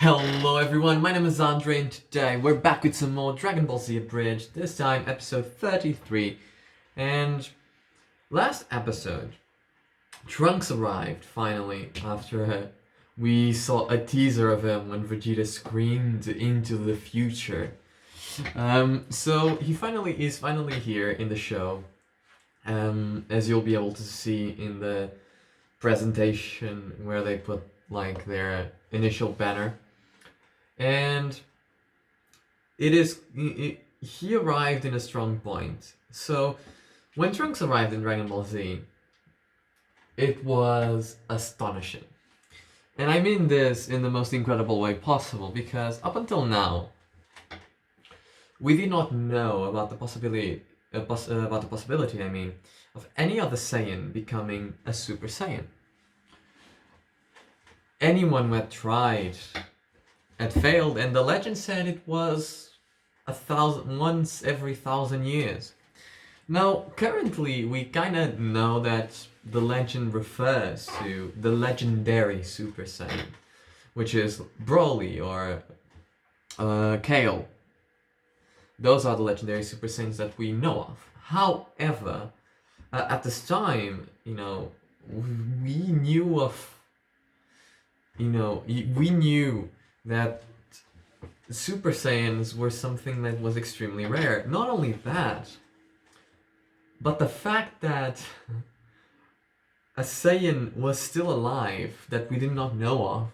Hello everyone, my name is Andre and today we're back with some more Dragon Ball Z Abridged, this time episode 33. And last episode, Trunks arrived finally after we saw a teaser of him when Vegeta screamed into the future. So he is finally here in the show, as you'll be able to see in the presentation where they put like their initial banner. And he arrived in a strong point. So when Trunks arrived in Dragon Ball Z, it was astonishing. And I mean this in the most incredible way possible, because up until now, we did not know about the possibility, of any other Saiyan becoming a Super Saiyan. Anyone who had tried had failed, and the legend said it was once every 1,000 years. Now, currently, we kind of know that the legend refers to the legendary Super Saiyan, which is Broly or Kale. Those are the legendary Super Saiyans that we know of. However, at this time, we knew that Super Saiyans were something that was extremely rare. Not only that, but the fact that a Saiyan was still alive that we did not know of,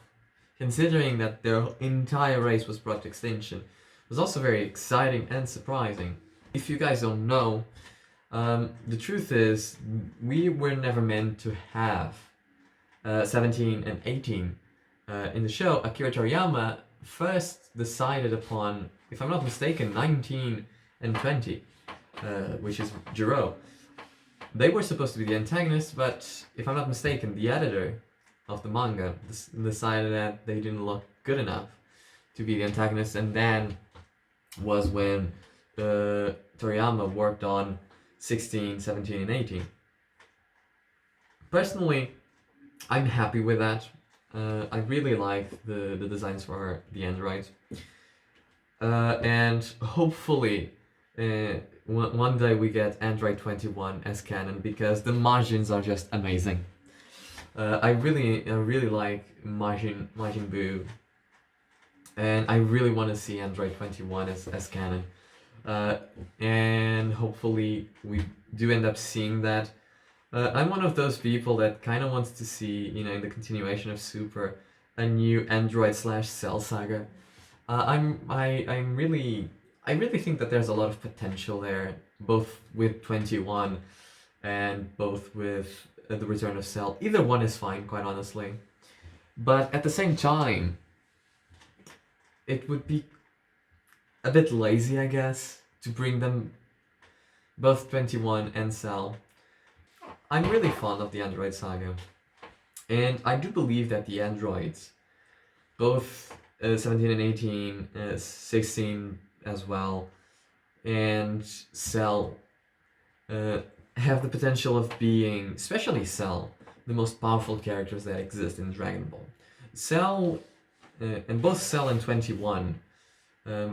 considering that their entire race was brought to extinction, was also very exciting and surprising. If you guys don't know, the truth is, we were never meant to have 17 and 18 in the show. Akira Toriyama first decided upon, if I'm not mistaken, 19 and 20, which is Jiro. They were supposed to be the antagonists, but if I'm not mistaken, the editor of the manga decided that they didn't look good enough to be the antagonists, and then was when Toriyama worked on 16, 17, and 18. Personally, I'm happy with that. I really like the designs for the androids. And hopefully, one day we get Android 21 as canon, because the Majins are just amazing. I really like Majin Buu, and I really want to see Android 21 as canon. And hopefully we do end up seeing that. I'm one of those people that kind of wants to see, in the continuation of Super, a new Android/Cell saga. I really think that there's a lot of potential there, both with 21 and both with the return of Cell. Either one is fine, quite honestly. But at the same time, it would be a bit lazy, I guess, to bring them, both 21 and Cell. I'm really fond of the Android saga, and I do believe that the androids, both 17 and 18, 16 as well, and Cell, have the potential of being, especially Cell, the most powerful characters that exist in Dragon Ball. Cell, and both Cell and 21,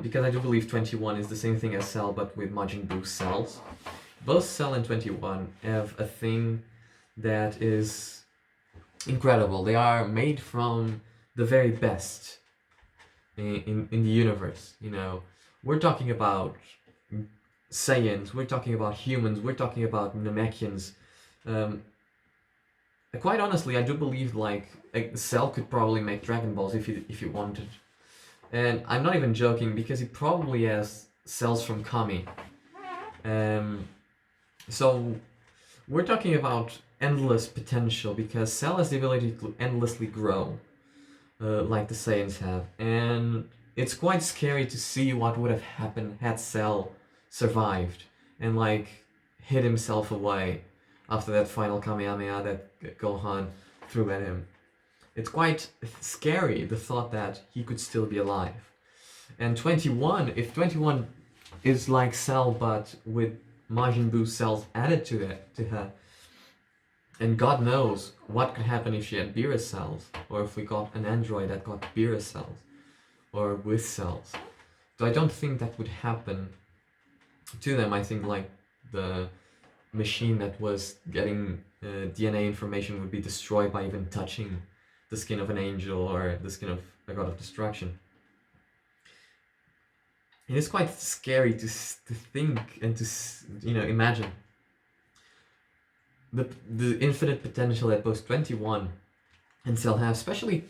because I do believe 21 is the same thing as Cell but with Majin Buu cells. Both Cell and 21 have a thing that is incredible. They are made from the very best in the universe. We're talking about Saiyans, we're talking about humans, we're talking about Namekians. Quite honestly, I do believe Cell could probably make Dragon Balls if he wanted. And I'm not even joking, because he probably has cells from Kami. So we're talking about endless potential, because Cell has the ability to endlessly grow, like the Saiyans have. And it's quite scary to see what would have happened had Cell survived and hid himself away after that final Kamehameha that Gohan threw at him. It's quite scary, the thought that he could still be alive. And 21, if 21 is like Cell but with Majin Buu cells added to her, and God knows what could happen if she had Beerus cells, or if we got an android that got Beerus cells. or with cells. So I don't think that would happen to them. I think like the machine that was getting DNA information would be destroyed by even touching the skin of an angel or the skin of a god of destruction. It is quite scary to think and to imagine the infinite potential that both 21 and Cell have, especially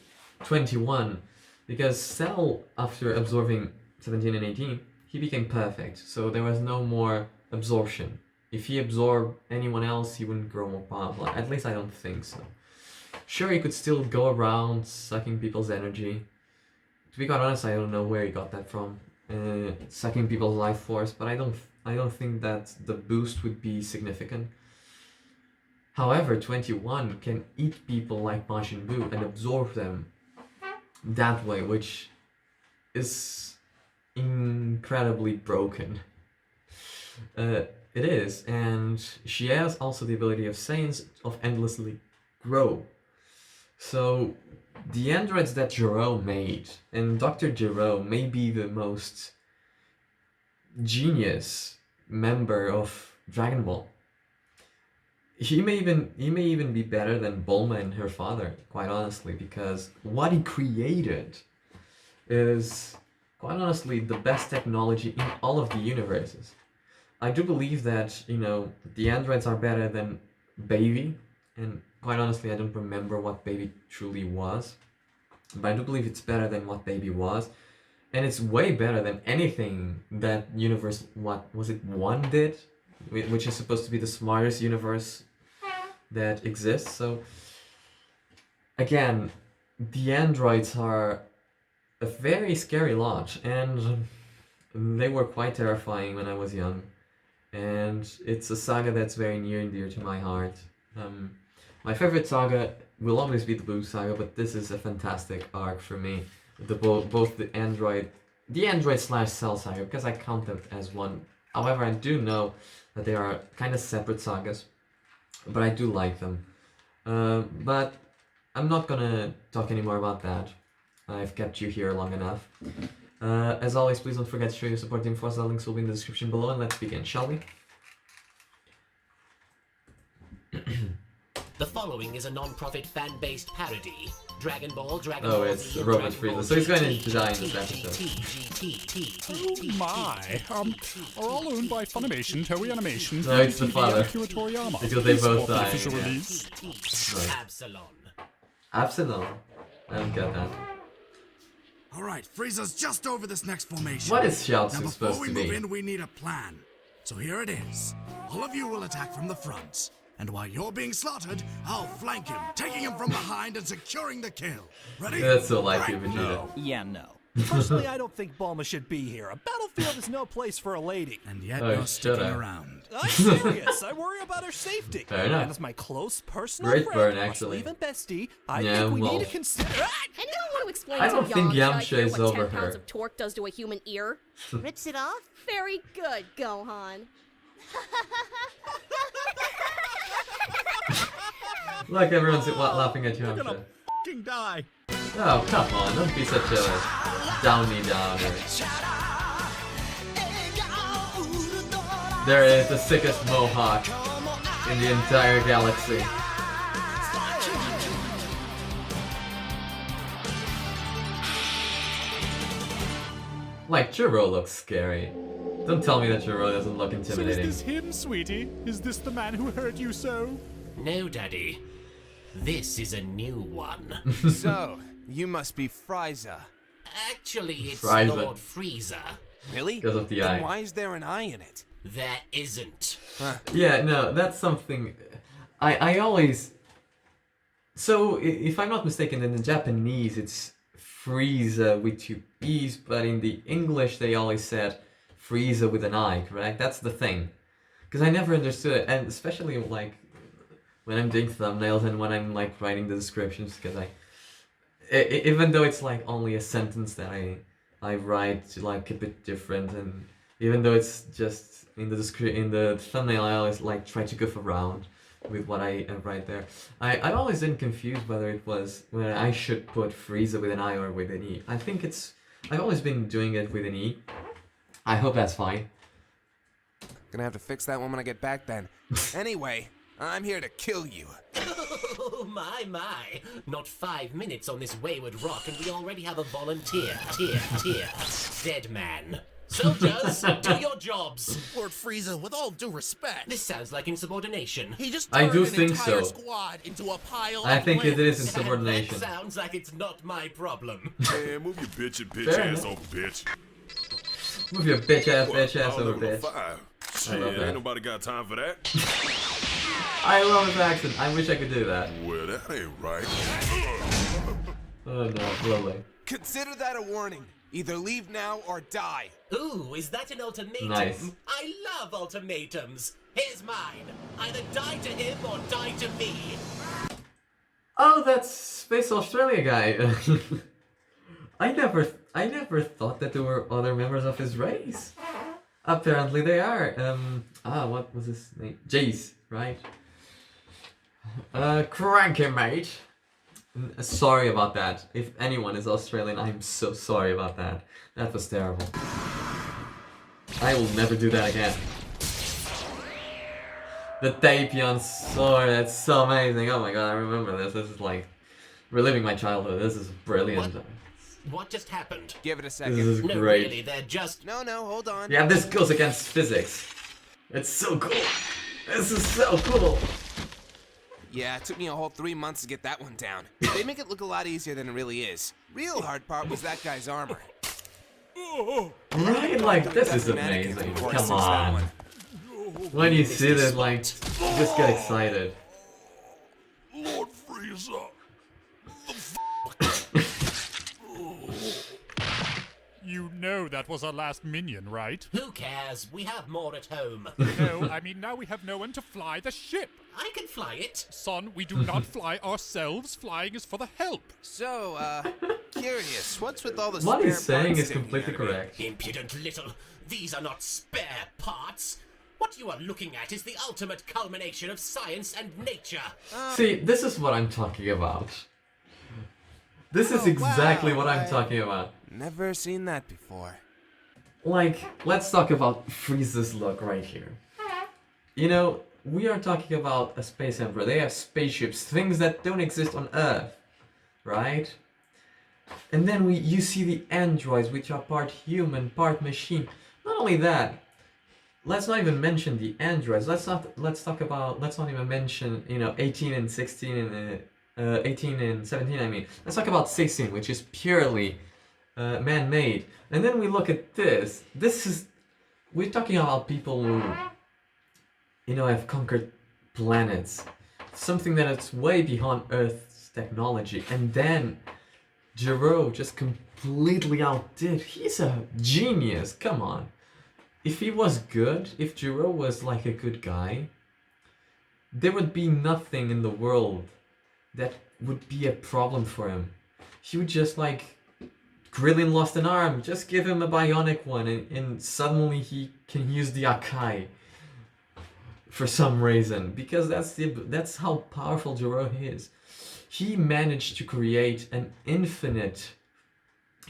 21, because Cell, after absorbing 17 and 18, he became perfect, so there was no more absorption. If he absorbed anyone else, he wouldn't grow more powerful. At least I don't think so. Sure, he could still go around sucking people's energy. To be quite honest, I don't know where he got that from. Sucking people's life force, but I don't think that the boost would be significant. However, 21 can eat people like Majin Buu and absorb them that way, which is incredibly broken. It is, and she has also the ability of Saiyans of endlessly grow. So the androids that Gero made, and Dr. Gero may be the most genius member of Dragon Ball. He may even be better than Bulma and her father, quite honestly, because what he created is, quite honestly, the best technology in all of the universes. I do believe that, the androids are better than Baby, and quite honestly, I don't remember what Baby truly was, but I do believe it's better than what Baby was, and it's way better than anything that universe, what was it, 1 did, which is supposed to be the smartest universe that exists. So again, the androids are a very scary lot, and they were quite terrifying when I was young, and it's a saga that's very near and dear to my heart. My favorite saga will always be the Buu saga, but this is a fantastic arc for me. Both the android / Cell saga, because I count them as one. However, I do know that they are kind of separate sagas, but I do like them. But I'm not gonna talk anymore about that. I've kept you here long enough. As always, please don't forget to show your support Team Force. The links will be in the description below, and let's begin, shall we? The following is a non-profit fan-based parody. Dragon Ball, Oh, it's Robot Frieza, so he's going to die in this episode. Oh my! Are all owned by Funimation, Toei Animation, No, it's the father. Akira Toriyama. Because they both die. Official Yeah. release. Right. Absalom. I don't get that. Alright, Frieza's just over this next formation. What is Now Shiatsu before supposed we to move be? in, we need a plan. So here it is. All of you will attack from the front. And while you're being slaughtered, I'll flank him, taking him from behind and securing the kill. Ready? That's so like Right you, Vegeta. now. Yeah, no. Personally, I don't think Bulma should be here. A battlefield is no place for a lady. And yet Oh, you're shut sticking up. around. I'm serious. I worry about her safety. Fair enough. And as my close personal Great friend, burn, plus actually. even bestie, I Yeah, think we well. need to consider. And you don't want to explain I don't to think Yamcha Yamcha here is what over 10 pounds her. of torque does to a human ear. Rips it off? Very good, Gohan. Look, everyone's laughing at You're Yamcha. gonna fucking die. Oh, come on, don't be such a downy downer. There is the sickest mohawk in the entire galaxy. Like, Jiro looks scary. Don't tell me that Jiro doesn't look So is intimidating. this him, sweetie? Is this the man who hurt you so? No, Daddy. This is a new one. So, you must be Frieza. Actually, it's Frieza. Lord Frieza. Really? Because of the Then eye. why is there an eye in it? There isn't. Yeah, no, that's something I always. So if I'm not mistaken, in the Japanese it's Frieza with 2 E's, but in the English they always said Frieza with an I, correct? That's the thing. Because I never understood it, and especially like when I'm doing thumbnails and when I'm like writing the descriptions, because even though it's like only a sentence that I write to like keep it different, and even though it's just in the thumbnail, I always like try to goof around with what I write there. I always been confused whether I should put Frieza with an I or with an E. I think it's I've always been doing it with an E. I hope that's fine. Gonna have to fix that one when I get back then. Anyway, I'm here to kill you. Oh, my. Not 5 minutes on this wayward rock and we already have a volunteer. Dead man. Soldiers, do your jobs. Lord Frieza, with all due respect, This sounds like insubordination. he just I turned do an think entire so. squad into a pile I of think it is limbs. insubordination. That sounds like it's not my problem. Man, move your bitch Fair ass enough. over, bitch. Move your bitch ass All over, over the bitch. fire. I love Shit, that. ain't nobody got time for that. I love his accent. I wish I could do that. Well, that ain't right. Oh no, lovely. Consider that a warning. Either leave now or die. Ooh, is that an ultimatum? Nice. I love ultimatums. Here's mine. Either die to him or die to me. Oh, that's Space Australia guy. I never thought that there were other members of his race. Apparently they are. What was his name? Jace, right? Cranky, mate. Sorry about that. If anyone is Australian, I'm so sorry about that. That was terrible. I will never do that again. The Tapion sword, that's so amazing. Oh my god, I remember this. This is like reliving my childhood. This is brilliant. What just happened? Give it a This second. is No, great. really, they're just... No, hold on. Yeah, this goes against physics. It's so cool. This is so cool. Yeah, it took me a whole 3 months to get that one down. They make it look a lot easier than it really is. Real hard part was that guy's armor. Right? Like, this is Mannequin amazing. before I Come fixed that on. one. When you see this, like, just get excited. Lord Frieza. You know that was our last minion, right? Who cares? We have more at home. No, I mean now we have no one to fly the ship. I can fly it. Son, we do not fly ourselves. Flying is for the help. So, curious, what's with all the What he's spare saying parts is sitting completely here? correct. Impudent little. These are not spare parts. What you are looking at is the ultimate culmination of science and nature. See, this is what I'm talking about. This is exactly what I'm talking about. Never seen that before. Like, let's talk about Frieza's look right here. You know, we are talking about a space emperor. They have spaceships, things that don't exist on Earth, right? And then you see the androids, which are part human, part machine. Not only that, let's not even mention the androids. Let's not even mention, you know, 18 and 16 and 18 and 17. I mean, let's talk about 16, which is purely man-made. And then we look at this. We're talking about people who, you know, have conquered planets, something that is way beyond Earth's technology. And then Jiro just completely outdid. He's a genius. Come on. If he was good, if Jiro was like a good guy, there would be nothing in the world that would be a problem for him. He would just like, Krillin lost an arm, just give him a bionic one and suddenly he can use the Akai for some reason, because that's how powerful Jiro is. He managed to create an infinite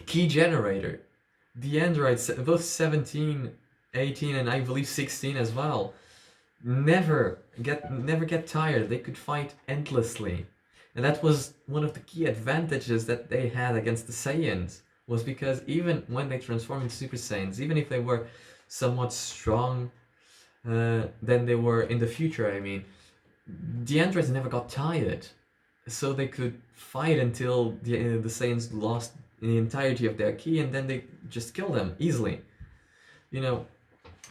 key generator. The androids, both 17, 18 and I believe 16 as well, never get tired. They could fight endlessly. And that was one of the key advantages that they had against the Saiyans, was because even when they transformed into Super Saiyans, even if they were somewhat strong than they were in the future, I mean, the androids never got tired. So they could fight until the Saiyans lost the entirety of their ki, and then they just killed them easily. You know,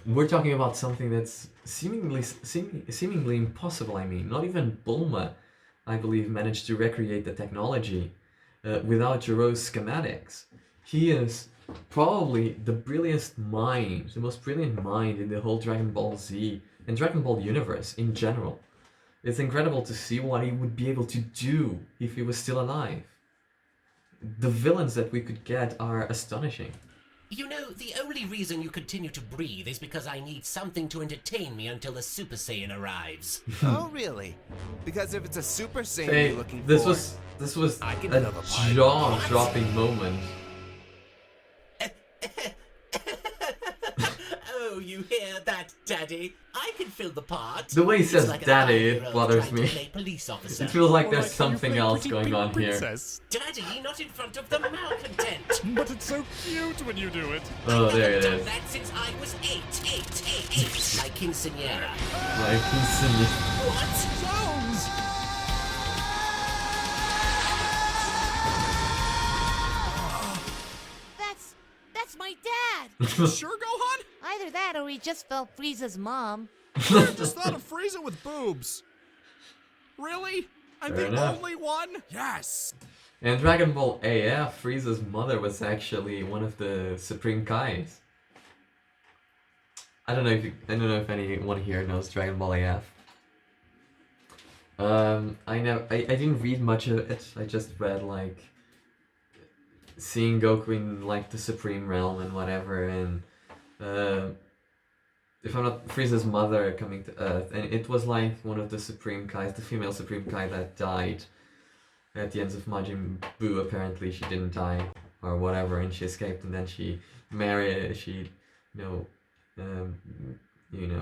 we're talking about something that's seemingly impossible. I mean, not even Bulma, I believe, managed to recreate the technology without Jiro's schematics. He is probably the brilliantest mind, the most brilliant mind in the whole Dragon Ball Z and Dragon Ball universe in general. It's incredible to see what he would be able to do if he was still alive. The villains that we could get are astonishing. You know, the only reason you continue to breathe is because I need something to entertain me until the Super Saiyan arrives. Oh, really? Because if it's a Super Saiyan Hey, you're looking this for... was I can a love a pie. jaw-dropping moment. you hear that, Daddy? I can fill the part. The way he It's says like a "Daddy" it 5-year-old bothers trying to me. play police officer. It feels like Or there's like how you something play else Pretty going Pink on here. Princess. Daddy, not in front of the malcontent. But it's so cute when you do it. Oh, I've there it done is. that since I was 8. My quinceanera. Like, he's What? Zones! That's my dad. Sure, Gohan? Either that or he just felt Frieza's mom. I just thought of Frieza with boobs. Really? I'm Fair the enough. only one? Yes. In Dragon Ball AF, Frieza's mother was actually one of the Supreme Kais. I don't know if anyone here knows Dragon Ball AF. I didn't read much of it. I just read like seeing Goku in like the Supreme Realm and whatever, and if I'm not, Frieza's mother coming to Earth, and it was like one of the Supreme Kais, the female Supreme Kai that died at the ends of Majin Buu. Apparently she didn't die or whatever, and she escaped, and then she married,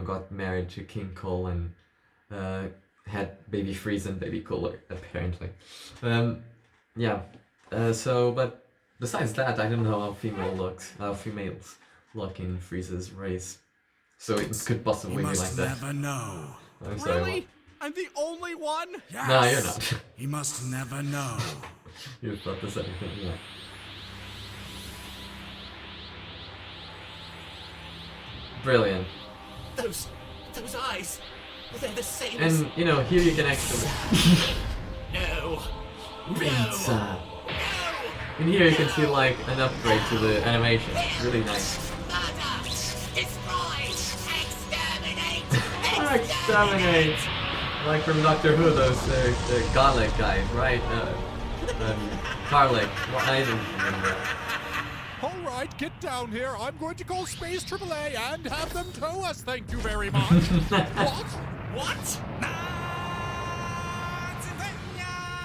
got married to King Cole and had baby Frieza and baby Cooler, apparently. But besides that, I don't know how females look in Frieza's race. So it could He possibly be like must that. never know. I'm sorry, Really? I'm the only one? Yes. No, you're not. He must never know. You thought the same thing, yeah. Brilliant. Those eyes. They're the same And, here you can actually... No. Pizza. And here you can see, like, an upgrade to the animation. Really nice. Exterminate! Like from Doctor Who, those the garlic guys, right? Garlic. Well, I didn't remember. Alright, get down here. I'm going to call Space AAA and have them tow us, thank you very much. What?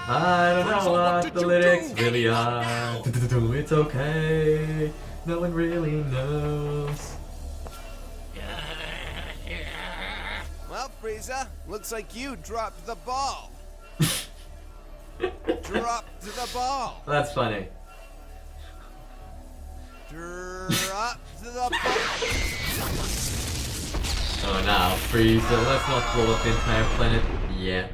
I don't know So what what did the you lyrics do? really are. It's okay. No one really knows. Well, Frieza, looks like you dropped the ball. Dropped the ball. That's funny. Dropped the ball. Oh, now, Frieza, let's not blow up the entire planet yet.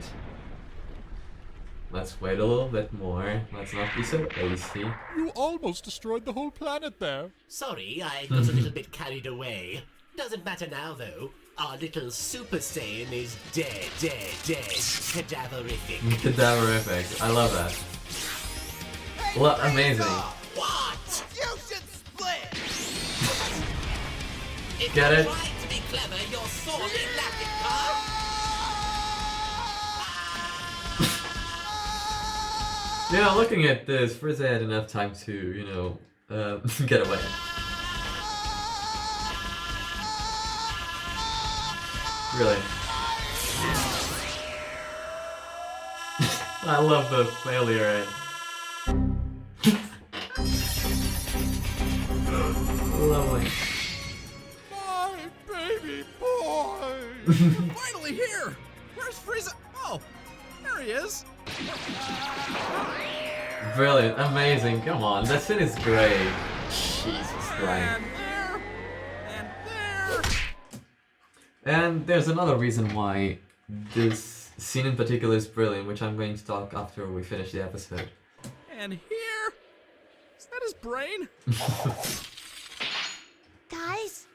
Let's wait a little bit more. Let's not be so hasty. You almost destroyed the whole planet there. Sorry, I got a little bit carried away. Doesn't matter now, though. Our little Super Saiyan is dead. Cadaverific. Cadaverific. I love that. Amazing. What? You should split. If Get you're it? trying to be clever, you're sorely lacking, huh? Looking at this, Frieza had enough time to, get away. Really. I love the failure. Lovely. My baby boy! Finally here! Where's Frieza? Oh, there he is. Brilliant, amazing, come on, that scene is great. Jesus Christ. And there. And there. And there's another reason why this scene in particular is brilliant, which I'm going to talk after we finish the episode. And here. Is that his brain? Guys,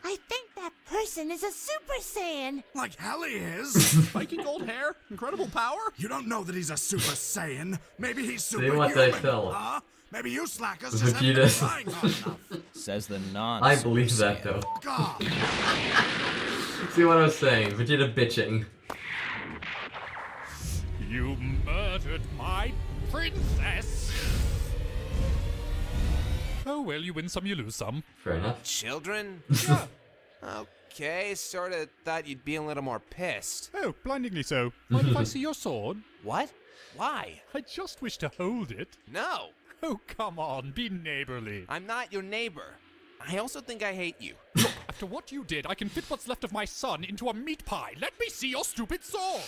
I think that person is a Super Saiyan. Like hell he is. Spiky gold hair, incredible power. You don't know that he's a Super Saiyan. Maybe he's See superhuman. what they tell. Huh? Maybe you slackers Vegeta. just haven't been trying hard enough. Says the non. I believe that though. God. See what I was saying? Vegeta bitching. You murdered my princess! Oh well, you win some, you lose some. Fair enough. Children? Yeah. Okay, sorta thought you'd be a little more pissed. Oh, blindingly so. Mind if I see your sword? What? Why? I just wish to hold it. No, Oh, come on, be neighborly. I'm not your neighbor. I also think I hate you. Look, I've after what you did, I can fit what's left of my son into a meat pie. Let me see your stupid sword.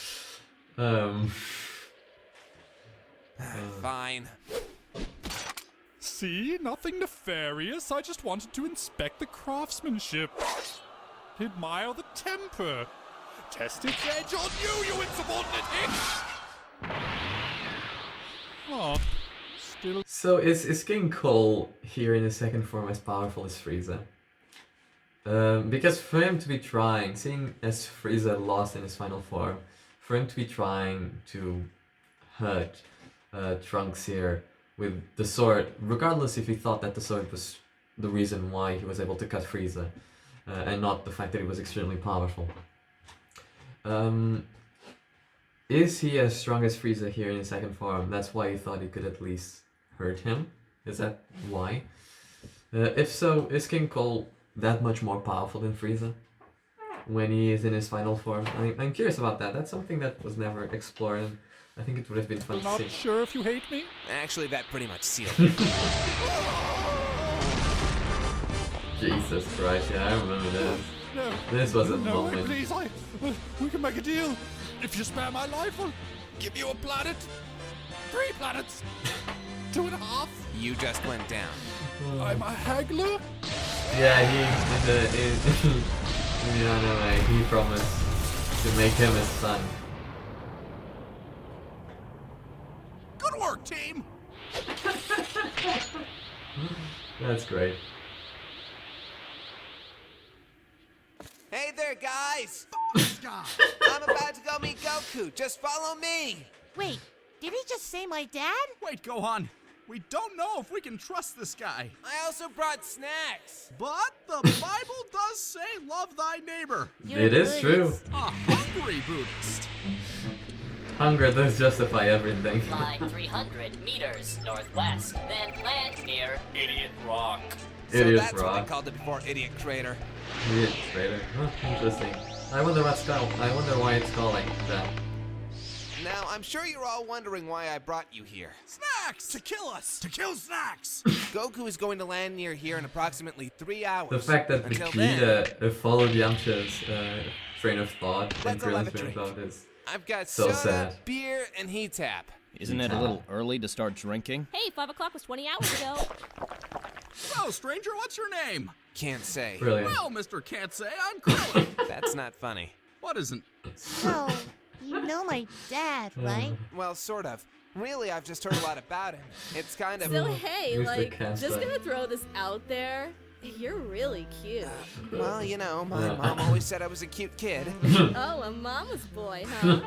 Fine. See? Nothing nefarious. I just wanted to inspect the craftsmanship. Admire the temper. Test its edge on you insubordinate hick! Oh, still... So is King Cole here in his second form as powerful as Frieza? Because for him to be trying, seeing as Frieza lost in his final form, for him to be trying to hurt Trunks here with the sword, regardless if he thought that the sword was the reason why he was able to cut Frieza, and not the fact that he was extremely powerful. Is he as strong as Frieza here in his second form? That's why he thought he could at least hurt him? Is that why? If so, is King Cole that much more powerful than Frieza when he is in his final form? I'm curious about that. That's something that was never explored, and I think it would have been fun to Not see. sure if you hate me? Actually, that pretty much sealed it. Jesus Christ, yeah, I remember this. No. This was a No, moment. please, we can make a deal. If you spare my life, I'll give you a planet. 3 planets. 2.5. You just went down. I'm a haggler. Yeah, in the anime, he promised to make him his son. Good work, team! That's great. Hey there, guys! This guy! I'm about to go meet Goku. Just follow me. Wait, did he just say my dad? Wait, Gohan. We don't know if we can trust this guy. I also brought snacks. But the Bible does say love thy neighbor. You're It is true. Buddhist. A hungry Buddhist. Hunger does justify everything. Fly 300 meters northwest, then land near Idiot Rock. So Idiot that's what they Rock. called it before Idiot Crater. Idiot Crater. Huh, interesting. I wonder why it's called like that. Now, I'm sure you're all wondering why I brought you here. Snacks! To kill us! To kill Snacks! Goku is going to land near here in approximately 3 hours. The fact that Until Vegeta followed Yamcha's train of thought and Let's all have Krillin's a train of drink. thought is I've got so soda, sad. beer, and heat tap. Isn't it a little early to start drinking? Hey, 5 o'clock was 20 hours ago. So, stranger, what's your name? Can't say. Brilliant. Well, Mr. Can't Say, I'm Krillin. That's not funny. What isn't? So, you know my dad, right? Well, sort of. Really, I've just heard a lot about him. It's kind of... So hey, Mr. like, Cancer. just gonna throw this out there. You're really cute. Well, you know, my mom always said I was a cute kid. Oh, a mama's boy, huh?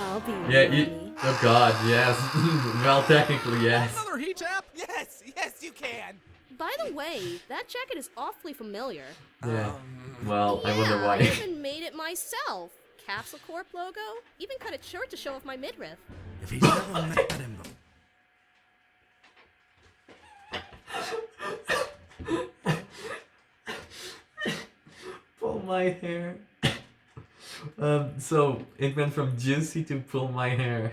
I'll be Yeah, ready. oh god, yes. Well, technically, yes. Another heat tap? Yes, you can. By the way, that jacket is awfully familiar. Yeah. Well, I wonder Yeah, I why. even made it myself. Capsule Corp logo. Even cut it short to show off my midriff. If he's never met him before. Pull my hair. So it went from juicy to pull my hair.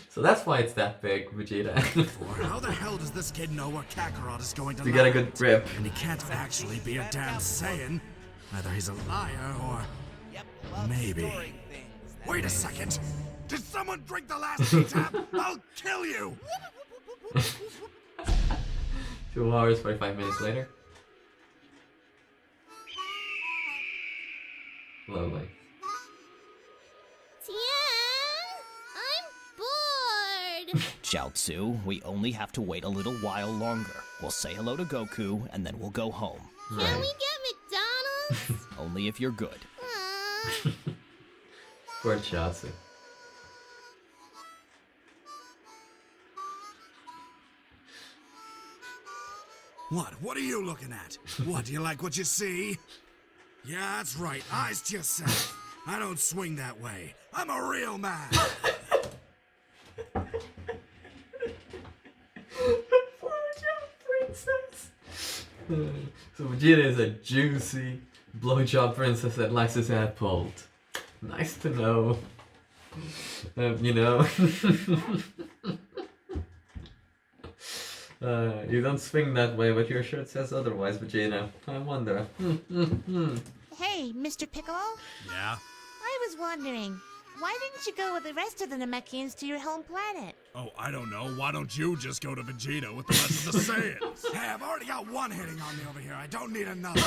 So that's why it's that big, Vegeta. Or how the hell does this kid know where Kakarot is going to To get a land? good grip. And he can't actually be a damn Saiyan. Either he's a liar or... maybe. Wait a second! Did someone drink the last heat tap? I'll kill you! 2 hours, 45 minutes later. Lovely. Tian, I'm bored. Jiaozu, we only have to wait a little while longer. We'll say hello to Goku, and then we'll go home. Can Right. we get McDonald's? Only if you're good. Poor Chasu. What? What are you looking at? What, do you like what you see? Yeah, that's right. Eyes to yourself. I don't swing that way. I'm a real man. So Vegeta is a juicy blowjob princess that likes his head pulled. Nice to know. You know. You don't swing that way, but your shirt says otherwise, Vegeta. I wonder. Hey, Mr. Piccolo? Yeah? I was wondering, why didn't you go with the rest of the Namekians to your home planet? Oh, I don't know. Why don't you just go to Vegeta with the rest of the Saiyans? Hey, I've already got one hitting on me over here. I don't need another.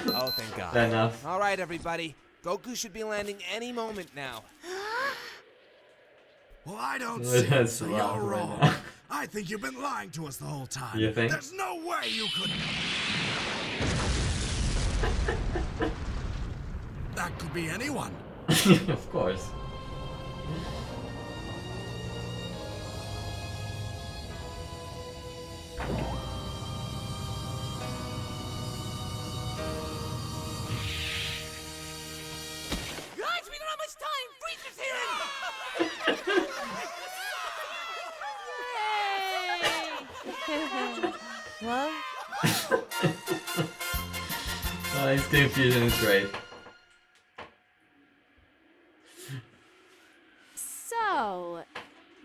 Oh, thank God. Enough. All right, everybody. Goku should be landing any moment now. Well, I don't see it, That's so wrong you're right wrong. now. I think you've been lying to us the whole time. You think? There's no way you could... That could be anyone. Of course. Guys, we don't have much time! Frieza's here! Well, His confusion is great. So,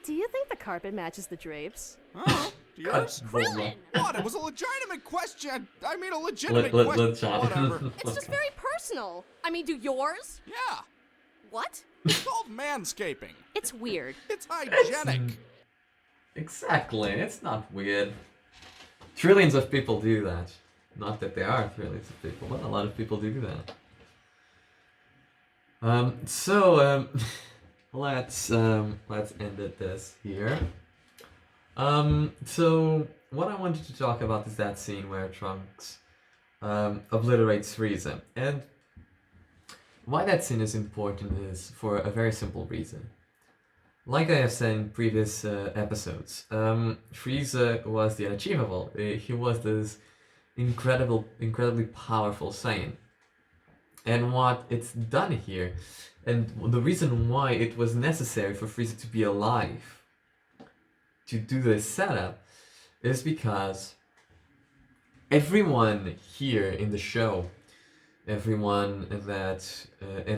do you think the carpet matches the drapes? Oh, yours? Krillin! What? It was a legitimate question. I mean, a legitimate question. Whatever. It's just very personal. I mean, do yours? Yeah. What? It's called manscaping. It's weird. It's hygienic. Exactly, it's not weird. Trillions of people do that. Not that there are trillions of people, but a lot of people do that. Let's end this here. So what I wanted to talk about is that scene where Trunks obliterates Frieza, and why that scene is important is for a very simple reason. Like I have said in previous episodes, Frieza was the unachievable. He was this incredibly powerful Saiyan. And what it's done here, and the reason why it was necessary for Frieza to be alive to do this setup, is because everyone here in the show, every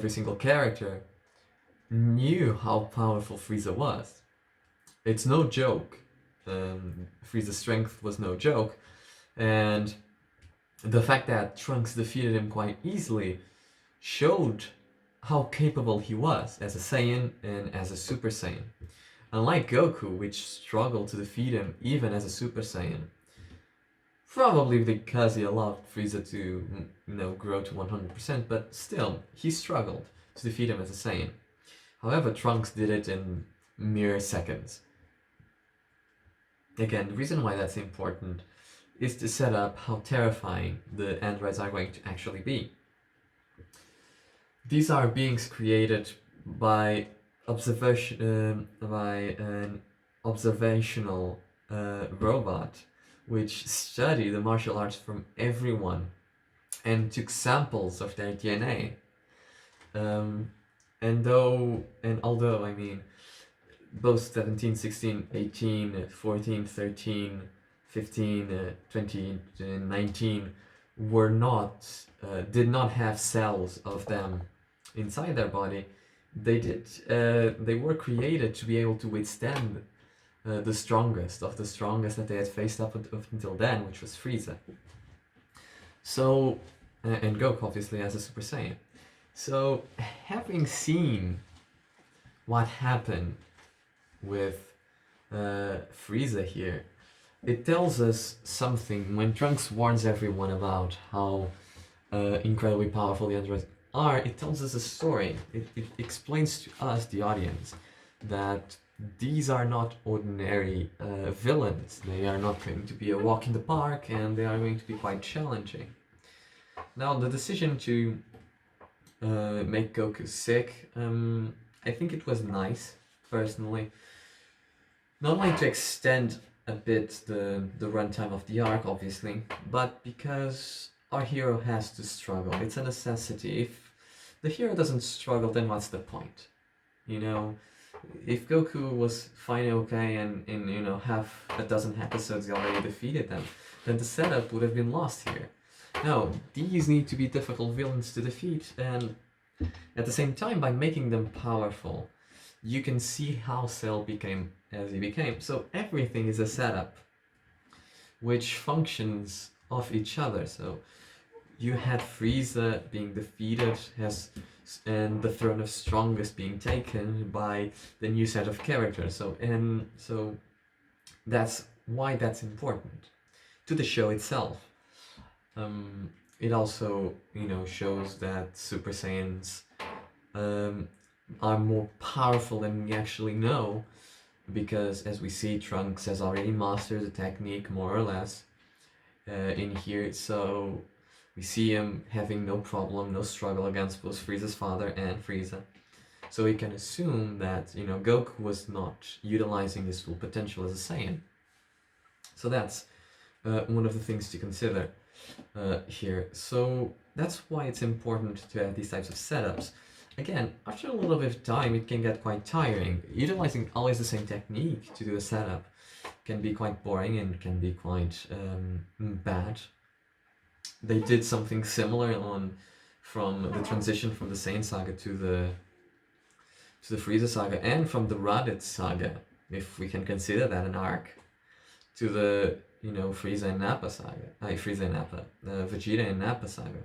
single character knew how powerful Frieza was. It's no joke. Frieza's strength was no joke, and the fact that Trunks defeated him quite easily showed how capable he was as a Saiyan and as a Super Saiyan. Unlike Goku, which struggled to defeat him even as a Super Saiyan, probably because he allowed Frieza to, grow to 100%, but still, he struggled to defeat him as a Saiyan. However, Trunks did it in mere seconds. Again, the reason why that's important is to set up how terrifying the androids are going to actually be. These are beings created by an observational robot which studied the martial arts from everyone and took samples of their DNA. Although, I mean, both 17, 16, 18, 14, 13, 15, 20, 19 did not have cells of them inside their body. They were created to be able to withstand the strongest of the strongest that they had faced up until then, which was Frieza. So, and Goku obviously as a Super Saiyan. So, having seen what happened with Frieza here, it tells us something. When Trunks warns everyone about how incredibly powerful the androids are, it tells us a story. It explains to us, the audience, that these are not ordinary villains. They are not going to be a walk in the park, and they are going to be quite challenging. Now, the decision to make Goku sick, I think it was nice, personally. Not only to extend a bit the runtime of the arc, obviously, but because our hero has to struggle. It's a necessity. If the hero doesn't struggle, then what's the point? If Goku was fine, okay, and in half a dozen episodes he already defeated them, then the setup would have been lost here. No, these need to be difficult villains to defeat, and at the same time, by making them powerful, you can see how Cell became as he became. So everything is a setup which functions off each other. So you had Frieza being defeated, and the throne of strongest being taken by the new set of characters. So that's why that's important to the show itself. It also, shows that Super Saiyans are more powerful than we actually know, because as we see, Trunks has already mastered the technique more or less in here. So we see him having no problem, no struggle against both Frieza's father and Frieza. So we can assume that, Goku was not utilizing his full potential as a Saiyan. So that's one of the things to consider here. So that's why it's important to have these types of setups. Again, after a little bit of time, it can get quite tiring. Utilizing always the same technique to do a setup can be quite boring and can be quite bad. They did something similar from the transition from the Saiyan saga to the Frieza saga, and from the Raditz saga, if we can consider that an arc, to the Frieza and Nappa saga. Frieza and Nappa, Vegeta and Nappa saga.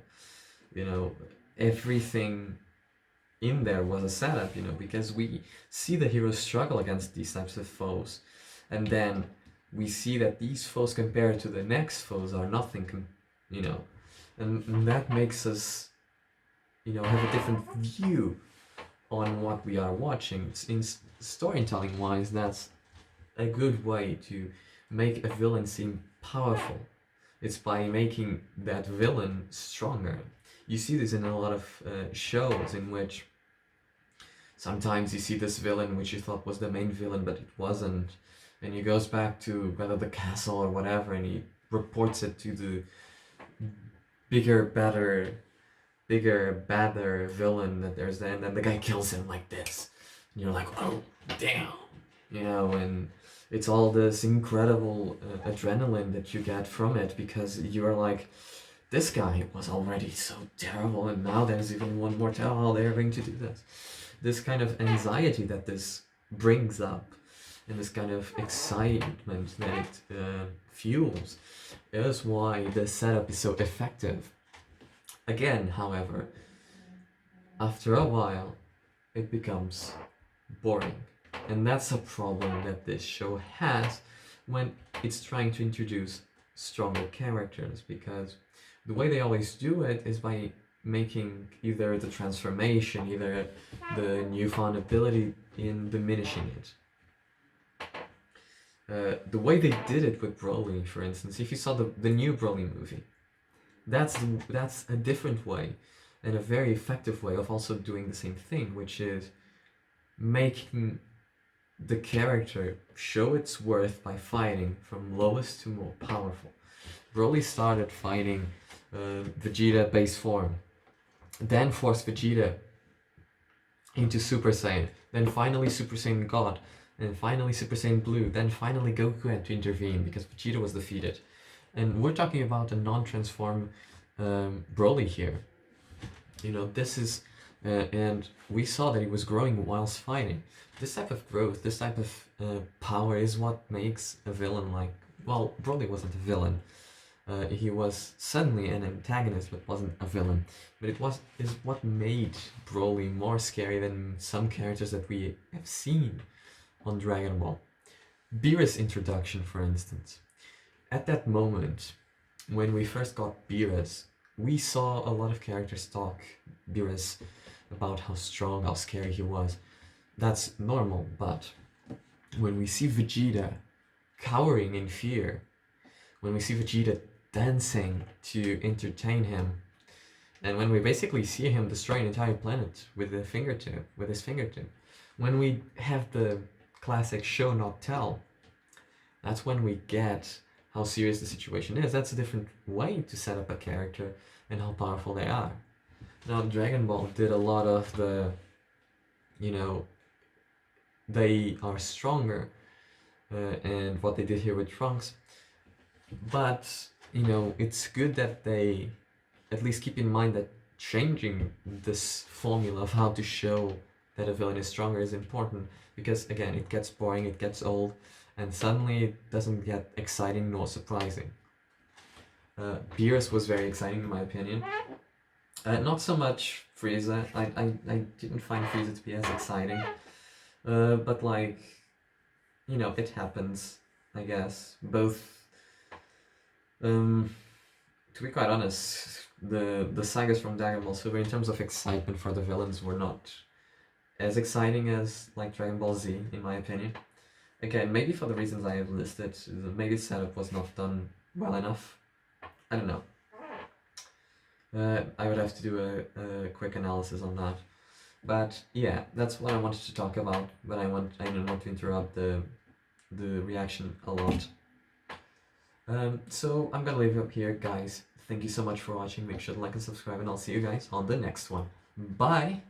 Everything in there was a setup, because we see the heroes struggle against these types of foes, and then we see that these foes compared to the next foes are nothing, and that makes us, have a different view on what we are watching. In storytelling wise, that's a good way to make a villain seem powerful. It's by making that villain stronger. You see this in a lot of shows in which sometimes you see this villain which you thought was the main villain, but it wasn't, and he goes back to whether the castle or whatever, and he reports it to the bigger, badder villain that there's there, and then the guy kills him like this, and you're like, oh damn, and it's all this incredible adrenaline that you get from it, because you're like, this guy was already so terrible, and now there's even one more terrible. How they're going to do this. This kind of anxiety that this brings up, and this kind of excitement that it fuels, is why the setup is so effective. Again, however, after a while, it becomes boring. And that's a problem that this show has when it's trying to introduce stronger characters, because the way they always do it is by making either the transformation, either the newfound ability, in diminishing it. The way they did it with Broly, for instance, if you saw the new Broly movie, that's a different way, and a very effective way of also doing the same thing, which is making the character show its worth by fighting from lowest to more powerful. Broly started fighting Vegeta base form, then forced Vegeta into Super Saiyan, then finally Super Saiyan God, and finally Super Saiyan Blue, then finally Goku had to intervene because Vegeta was defeated. And we're talking about a non-transformed Broly here. This is, and we saw that he was growing whilst fighting. This type of growth, this type of power is what makes a villain like, well, Broly wasn't a villain. He was suddenly an antagonist, but wasn't a villain. But is what made Broly more scary than some characters that we have seen on Dragon Ball. Beerus' introduction, for instance. At that moment, when we first got Beerus, we saw a lot of characters talk Beerus about how strong, how scary he was. That's normal, but when we see Vegeta cowering in fear, when we see Vegeta dancing to entertain him, and when we basically see him destroy an entire planet with his fingertip, when we have the classic show not tell, that's when we get how serious the situation is. That's a different way to set up a character and how powerful they are. Now, Dragon Ball did a lot of the, they are stronger, and what they did here with Trunks, but it's good that they at least keep in mind that changing this formula of how to show that a villain is stronger is important, because again, it gets boring, it gets old, and suddenly it doesn't get exciting nor surprising. Beerus was very exciting in my opinion. Not so much Frieza. I didn't find Frieza to be as exciting. But like, you know, it happens, I guess. Both, to be quite honest, the sagas from Dragon Ball Super in terms of excitement for the villains were not as exciting as like Dragon Ball Z, in my opinion. Again, maybe for the reasons I have listed, maybe the setup was not done well enough. I don't know. I would have to do a quick analysis on that. But yeah, that's what I wanted to talk about, but I didn't want to interrupt the reaction a lot. So I'm gonna leave it up here, guys. Thank you so much for watching. Make sure to like and subscribe, and I'll see you guys on the next one. Bye!